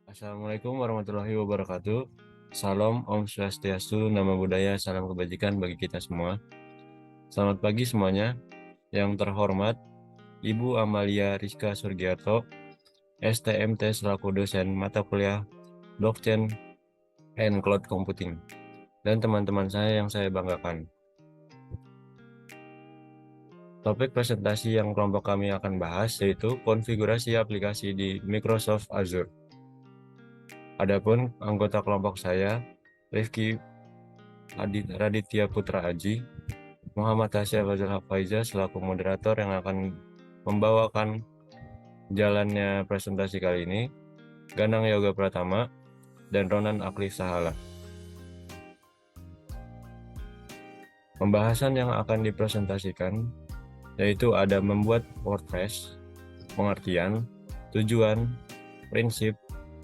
Assalamualaikum warahmatullahi wabarakatuh. Salam, Om Swastiastu, Namo Buddhaya, salam kebajikan bagi kita semua. Selamat pagi semuanya. Yang terhormat, Ibu Amalia Rizka Surgiarto, STMT selaku dosen mata kuliah Blockchain and Cloud Computing, dan teman-teman saya yang saya banggakan. Topik presentasi yang kelompok kami akan bahas yaitu konfigurasi aplikasi di Microsoft Azure. Adapun anggota kelompok saya, Rifki Raditya Putra Aji, Muhammad Tasya Fazal Hafaiza selaku moderator yang akan membawakan jalannya presentasi kali ini, Ganang Yoga Pratama, dan Ronan Aklif Sahala. Pembahasan yang akan dipresentasikan yaitu ada membuat WordPress, pengertian, tujuan, prinsip,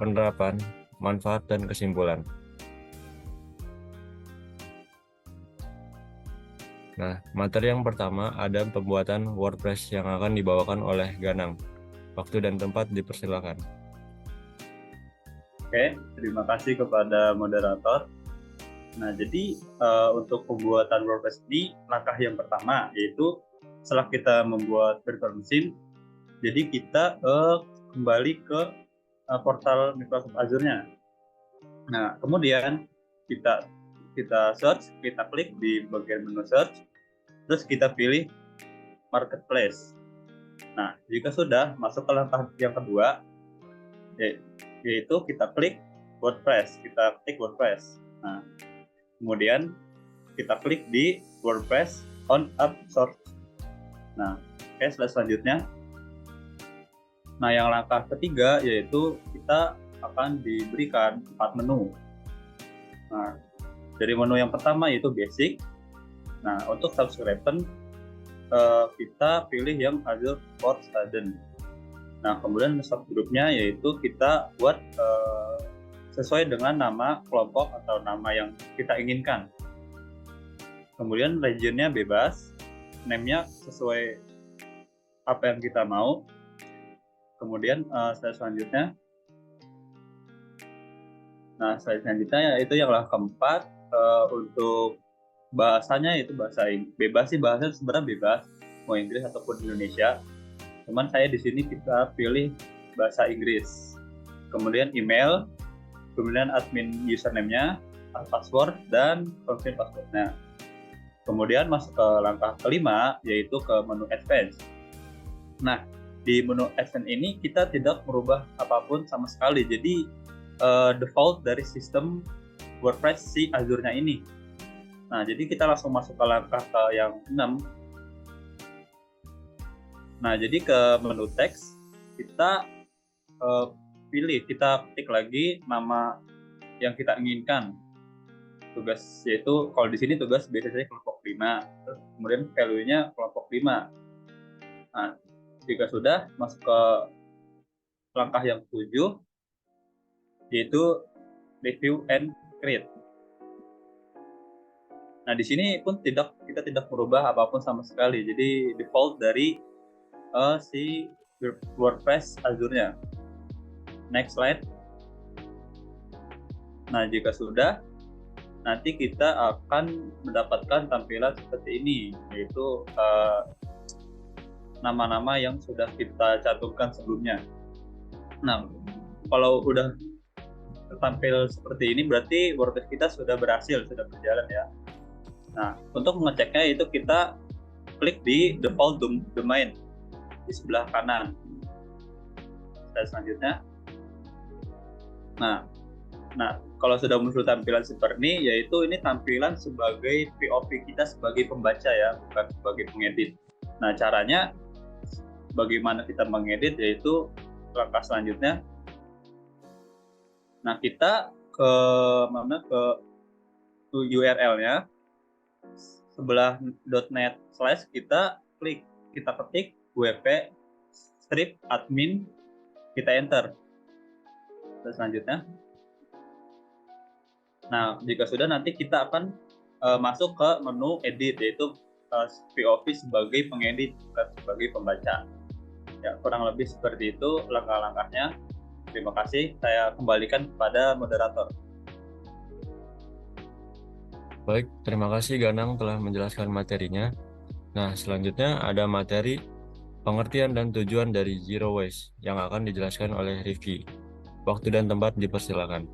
penerapan, manfaat, dan kesimpulan. Nah, materi yang pertama ada pembuatan WordPress yang akan dibawakan oleh Ganang. Waktu dan tempat dipersilakan. Oke, terima kasih kepada moderator. Nah, jadi untuk pembuatan WordPress ini, langkah yang pertama yaitu setelah kita membuat virtual machine, jadi kita kembali ke portal Microsoft Azure-nya. Nah, kemudian kita search, kita klik di bagian menu search, terus kita pilih Marketplace. Nah, jika sudah masuk ke langkah yang kedua, yaitu kita klik WordPress. Nah, kemudian kita klik di WordPress on App Source. Nah, slide selanjutnya. Nah, yang langkah ketiga yaitu kita akan diberikan 4 menu. Nah, dari menu yang pertama yaitu basic. Nah, untuk subscription kita pilih yang Azure for Student. Nah, kemudian subgrupnya yaitu kita buat sesuai dengan nama kelompok atau nama yang kita inginkan. Kemudian regionnya bebas, name-nya sesuai apa yang kita mau. Kemudian slide selanjutnya. Nah, slide selanjutnya itu yang keempat, untuk bahasanya itu bahasa bebas sih, bahasanya sebenarnya bebas, mau Inggris ataupun Indonesia. Cuman saya di sini kita pilih bahasa Inggris. Kemudian email, kemudian admin username-nya, password, dan confirm password-nya. Kemudian masuk ke langkah kelima, yaitu ke menu Advanced. Nah, di menu Advanced ini kita tidak merubah apapun sama sekali. Jadi default dari sistem WordPress si Azure-nya ini. Nah, jadi kita langsung masuk ke langkah yang 6. Nah, jadi ke menu teks, kita kita ketik lagi nama yang kita inginkan. Tugas yaitu, kalau di sini tugas biasanya kelompok 5, kemudian value-nya kelompok 5. Nah, jika sudah masuk ke langkah yang 7, yaitu review and create. Nah, di sini pun kita tidak merubah apapun sama sekali. Jadi default dari si WordPress Azure-nya. Next slide. Nah, jika sudah, nanti kita akan mendapatkan tampilan seperti ini, yaitu nama-nama yang sudah kita cantumkan sebelumnya. Nah, kalau udah tampil seperti ini, berarti WordPress kita sudah berhasil, sudah berjalan ya. Nah, untuk mengeceknya itu kita klik di default domain di sebelah kanan. Selanjutnya. Nah, kalau sudah muncul tampilan seperti ini, yaitu ini tampilan sebagai POV kita sebagai pembaca ya, bukan sebagai pengedit. Nah, caranya bagaimana kita mengedit, yaitu langkah selanjutnya. Nah, kita ke URL-nya sebelah .net / kita ketik wp strip admin, kita enter. Dan selanjutnya. Nah, jika sudah, nanti kita akan masuk ke menu edit, yaitu POV sebagai pengedit, bukan sebagai pembaca. Ya, kurang lebih seperti itu langkah-langkahnya. Terima kasih, saya kembalikan kepada moderator. Baik, terima kasih Ganang telah menjelaskan materinya. Nah, selanjutnya ada materi pengertian dan tujuan dari Zero Waste yang akan dijelaskan oleh Rifki. Waktu dan tempat dipersilakan.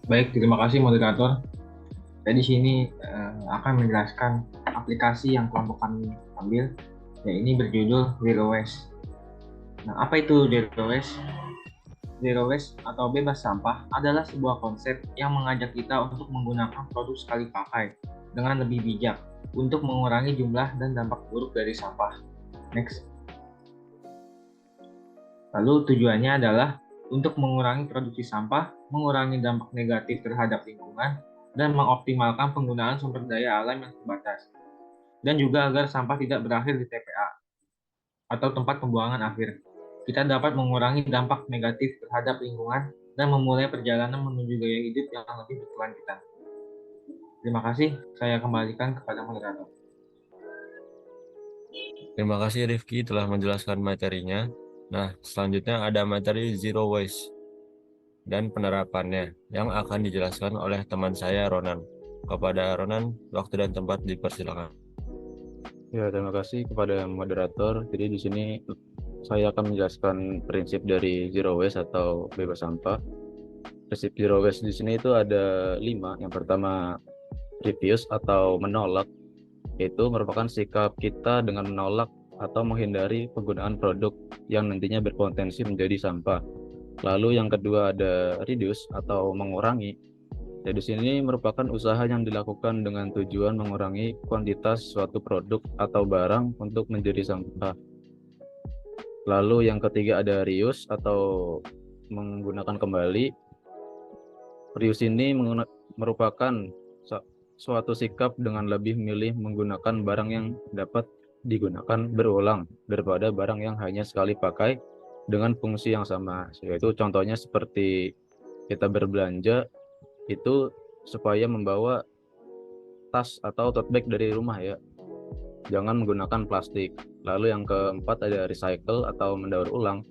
Baik, terima kasih moderator. Saya di sini akan menjelaskan aplikasi yang kelompok kami ambil, yaitu berjudul Zero Waste. Nah, apa itu Zero Waste? Zero waste atau bebas sampah adalah sebuah konsep yang mengajak kita untuk menggunakan produk sekali pakai dengan lebih bijak untuk mengurangi jumlah dan dampak buruk dari sampah. Next. Lalu tujuannya adalah untuk mengurangi produksi sampah, mengurangi dampak negatif terhadap lingkungan, dan mengoptimalkan penggunaan sumber daya alam yang terbatas. Dan juga agar sampah tidak berakhir di TPA atau tempat pembuangan akhir. Kita dapat mengurangi dampak negatif terhadap lingkungan dan memulai perjalanan menuju gaya hidup yang lebih berkelanjutan. Terima kasih, saya kembalikan kepada moderator. Terima kasih Rifki telah menjelaskan materinya. Nah, selanjutnya ada materi Zero Waste dan penerapannya yang akan dijelaskan oleh teman saya Ronan. Kepada Ronan, waktu dan tempat dipersilakan. Ya, terima kasih kepada moderator. Jadi di sini saya akan menjelaskan prinsip dari zero waste atau bebas sampah. Prinsip zero waste di sini itu ada 5. Yang pertama, refuse atau menolak, yaitu merupakan sikap kita dengan menolak atau menghindari penggunaan produk yang nantinya berpotensi menjadi sampah. Lalu yang kedua ada reduce atau mengurangi. Jadi di sini merupakan usaha yang dilakukan dengan tujuan mengurangi kuantitas suatu produk atau barang untuk menjadi sampah. Lalu yang ketiga ada reuse atau menggunakan kembali. Reuse ini merupakan suatu sikap dengan lebih memilih menggunakan barang yang dapat digunakan berulang daripada barang yang hanya sekali pakai dengan fungsi yang sama. Yaitu contohnya seperti kita berbelanja itu supaya membawa tas atau tote bag dari rumah ya, jangan menggunakan plastik. Lalu yang keempat ada recycle atau mendaur ulang.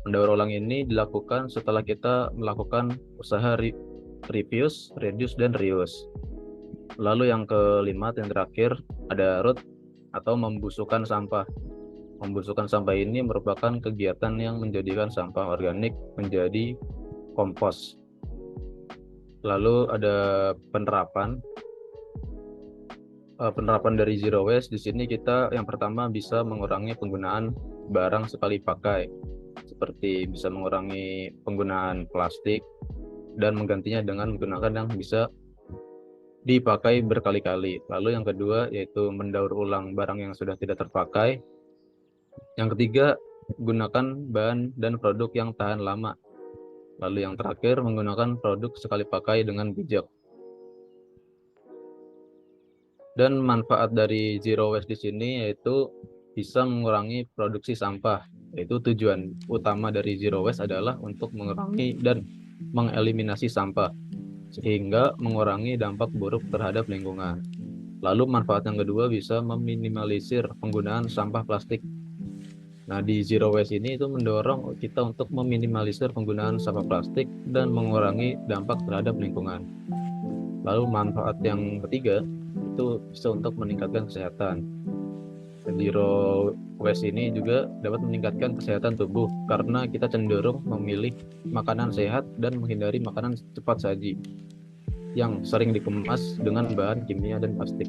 Mendaur ulang ini dilakukan setelah kita melakukan usaha refuse, reduce, dan reuse. Lalu yang kelima yang terakhir ada root atau membusukkan sampah. Membusukkan sampah ini merupakan kegiatan yang menjadikan sampah organik menjadi kompos. Lalu ada penerapan dari zero waste. Di sini kita yang pertama bisa mengurangi penggunaan barang sekali pakai, seperti bisa mengurangi penggunaan plastik dan menggantinya dengan menggunakan yang bisa dipakai berkali-kali. Lalu yang kedua yaitu mendaur ulang barang yang sudah tidak terpakai. Yang ketiga, gunakan bahan dan produk yang tahan lama. Lalu yang terakhir, menggunakan produk sekali pakai dengan bijak. Dan manfaat dari zero waste di sini yaitu bisa mengurangi produksi sampah. Yaitu tujuan utama dari zero waste adalah untuk mengurangi dan mengeliminasi sampah, sehingga mengurangi dampak buruk terhadap lingkungan. Lalu manfaat yang kedua bisa meminimalisir penggunaan sampah plastik. Nah, di zero waste ini itu mendorong kita untuk meminimalisir penggunaan sampah plastik dan mengurangi dampak terhadap lingkungan. Lalu manfaat yang ketiga itu bisa untuk meningkatkan kesehatan. Zero waste ini juga dapat meningkatkan kesehatan tubuh karena kita cenderung memilih makanan sehat dan menghindari makanan cepat saji yang sering dikemas dengan bahan kimia dan plastik.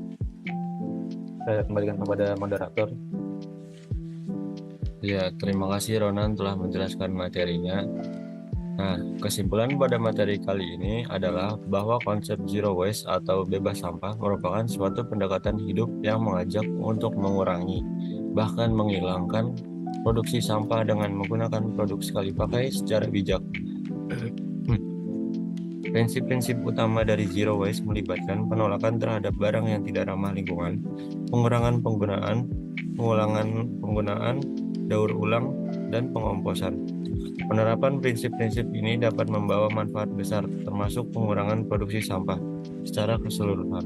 Saya kembalikan kepada moderator. Ya, terima kasih Ronan telah menjelaskan materinya. Nah, kesimpulan pada materi kali ini adalah bahwa konsep zero waste atau bebas sampah merupakan suatu pendekatan hidup yang mengajak untuk mengurangi, bahkan menghilangkan produksi sampah dengan menggunakan produk sekali pakai secara bijak. Prinsip-prinsip utama dari zero waste melibatkan penolakan terhadap barang yang tidak ramah lingkungan, pengurangan penggunaan, pengulangan penggunaan, daur ulang, dan pengomposan. Penerapan prinsip-prinsip ini dapat membawa manfaat besar, termasuk pengurangan produksi sampah secara keseluruhan,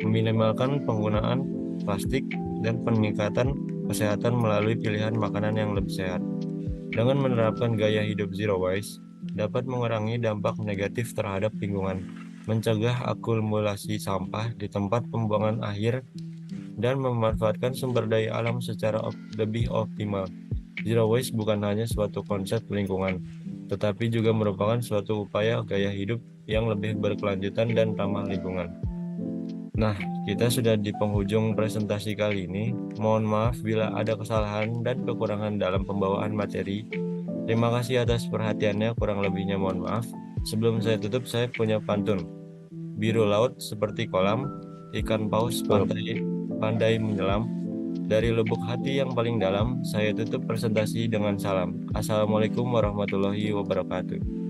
meminimalkan penggunaan plastik, dan peningkatan kesehatan melalui pilihan makanan yang lebih sehat. Dengan menerapkan gaya hidup zero waste, dapat mengurangi dampak negatif terhadap lingkungan, mencegah akumulasi sampah di tempat pembuangan akhir, dan memanfaatkan sumber daya alam secara lebih optimal. Zero waste bukan hanya suatu konsep lingkungan, tetapi juga merupakan suatu upaya gaya hidup yang lebih berkelanjutan dan ramah lingkungan. Nah, kita sudah di penghujung presentasi kali ini. Mohon maaf bila ada kesalahan dan kekurangan dalam pembawaan materi. Terima kasih atas perhatiannya, kurang lebihnya mohon maaf. Sebelum saya tutup, saya punya pantun. Biru laut seperti kolam, ikan paus pandai menyelam. Dari lubuk hati yang paling dalam, saya tutup presentasi dengan salam. Assalamualaikum warahmatullahi wabarakatuh.